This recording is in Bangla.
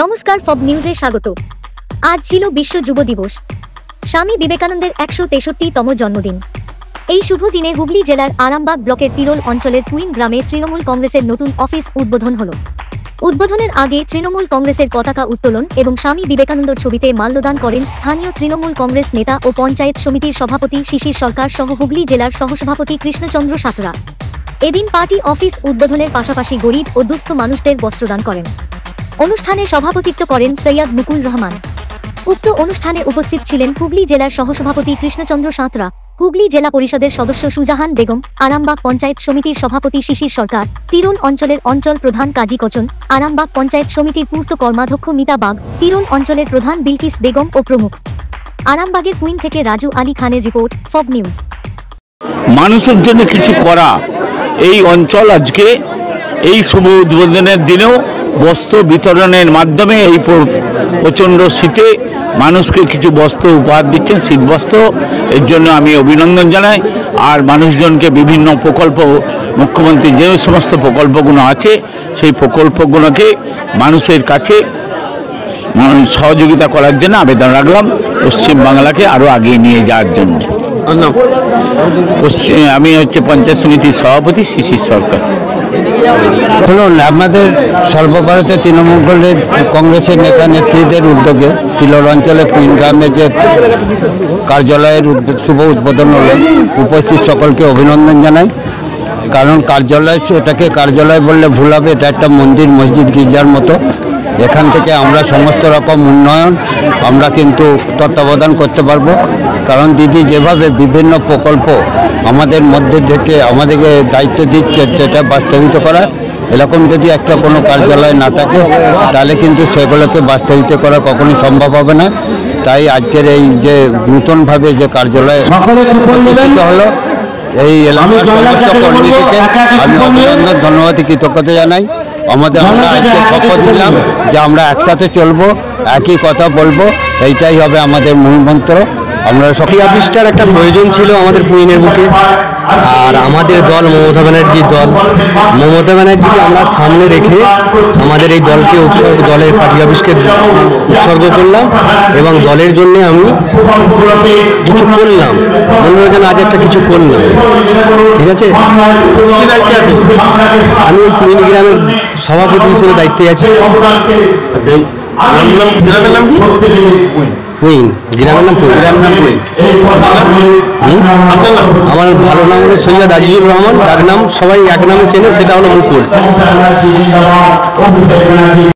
নমস্কার, ফব নিউজে স্বাগত। আজ ছিল বিশ্ব যুব দিবস, স্বামী বিবেকানন্দের ১৬৩তম জন্মদিন। এই শুভ দিনে হুগলি জেলার আরামবাগ ব্লকের তিরোল অঞ্চলের কুইন গ্রামে তৃণমূল কংগ্রেসের নতুন অফিস উদ্বোধন হল। উদ্বোধনের আগে তৃণমূল কংগ্রেসের পতাকা উত্তোলন এবং স্বামী বিবেকানন্দর ছবিতে মাল্যদান করেন স্থানীয় তৃণমূল কংগ্রেস নেতা ও পঞ্চায়েত সমিতির সভাপতি শিশির সরকার সহ হুগলি জেলার সহসভাপতি কৃষ্ণচন্দ্র সাঁতরা। এদিন পার্টি অফিস উদ্বোধনের পাশাপাশি গরিব ও দুস্থ মানুষদের বস্ত্রদান করেন। অনুষ্ঠানে সভাপতিত্ব করেন সৈয়দ মুকুল রহমান। উক্ত অনুষ্ঠানে উপস্থিত ছিলেন হুগলি জেলার সহসভাপতি কৃষ্ণচন্দ্র সাঁতরা, হুগলি জেলা পরিষদের সদস্য সুজাহান বেগম, আরামবাগ পঞ্চায়েত সমিতির সভাপতি শিশির সরকার, তিরোল অঞ্চলের অঞ্চল প্রধান কাজী কচন, আরামবাগ পঞ্চায়েত সমিতির পূর্ত কর্মাধ্যক্ষ মিতা বাগ, তিরোল অঞ্চলের প্রধান বিলকিস বেগম ও প্রমুখ। আরামবাগের কুইন থেকে রাজু আলী খানের রিপোর্ট, ফব নিউজ। মানুষের জন্য কিছু করা, এই অঞ্চল আজকে এই শুভ উদ্বোধনের দিনেও বস্ত্র বিতরণের মাধ্যমে এই প্রচণ্ড শীতে মানুষকে কিছু বস্ত্র উপহার দিচ্ছেন, শীতবস্ত্র। এর জন্য আমি অভিনন্দন জানাই। আর মানুষজনকে বিভিন্ন প্রকল্প, মুখ্যমন্ত্রী যে সমস্ত প্রকল্পগুলো আছে সেই প্রকল্পগুলোকে মানুষের কাছে সহযোগিতা করার জন্য আবেদন রাখলাম, পশ্চিমবাংলাকে আরও এগিয়ে নিয়ে যাওয়ার জন্য। আমি পঞ্চায়েত সমিতির সভাপতি শিশির সরকার। শুনুন, আমাদের সর্বভারতীয় তৃণমূল কংগ্রেসের নেতা নেত্রীদের উদ্যোগে তিলোর অঞ্চলে কুইন গ্রামে যে কার্যালয়ের শুভ উদ্বোধন হলো, উপস্থিত সকলকে অভিনন্দন জানাই। কারণ কার্যালয়, এটাকে কার্যালয় বললে ভুল হবে, এটা একটা মন্দির, মসজিদ, গির্জার মতো। এখান থেকে আমরা সমস্ত রকম উন্নয়ন আমরা কিন্তু তত্ত্বাবধান করতে পারবো। কারণ দিদি যেভাবে বিভিন্ন প্রকল্প আমাদের মধ্যে থেকে আমাদেরকে দায়িত্ব দিচ্ছে সেটা বাস্তবিত করা, এরকম যদি একটা কোনো কার্যালয় না থাকে তাহলে কিন্তু সেগুলোকে বাস্তবিত করা কখনোই সম্ভব হবে না। তাই আজকের এই যে নতুনভাবে যে কার্যালয় প্রতিষ্ঠিত হলো, এই এলাকার সমস্ত কর্মীদেরকে আমি অভিনন্দন, ধন্যবাদ, কৃতজ্ঞতা জানাই। আমরা আজকে শপথ দিলাম যে আমরা একসাথে চলবো, একই কথা বলবো, এইটাই হবে আমাদের মূল মন্ত্র। আমরা পার্টি অফিসটার একটা প্রয়োজন ছিল আমাদের কুইনের বুকে। আর আমাদের দল মমতা ব্যানার্জির দল, মমতা ব্যানার্জিকে আমরা সামনে রেখে আমাদের এই দলকে দলের পার্টি অফিসকে উৎসর্গ করলাম এবং দলের জন্য আমি কিছু করলাম, মনে হয় যেন আজ একটা কিছু করলাম। ঠিক আছে, আমি কুইন গ্রামের সভাপতি হিসেবে দায়িত্বে আছি। কুইন গ্রামের নাম কুইন। আমার ভালো নাম হলো সৈয়দ আজিজুর রহমান, ডাক নাম সবাই এক নামে চেনে, সেটা হলো মুকুল।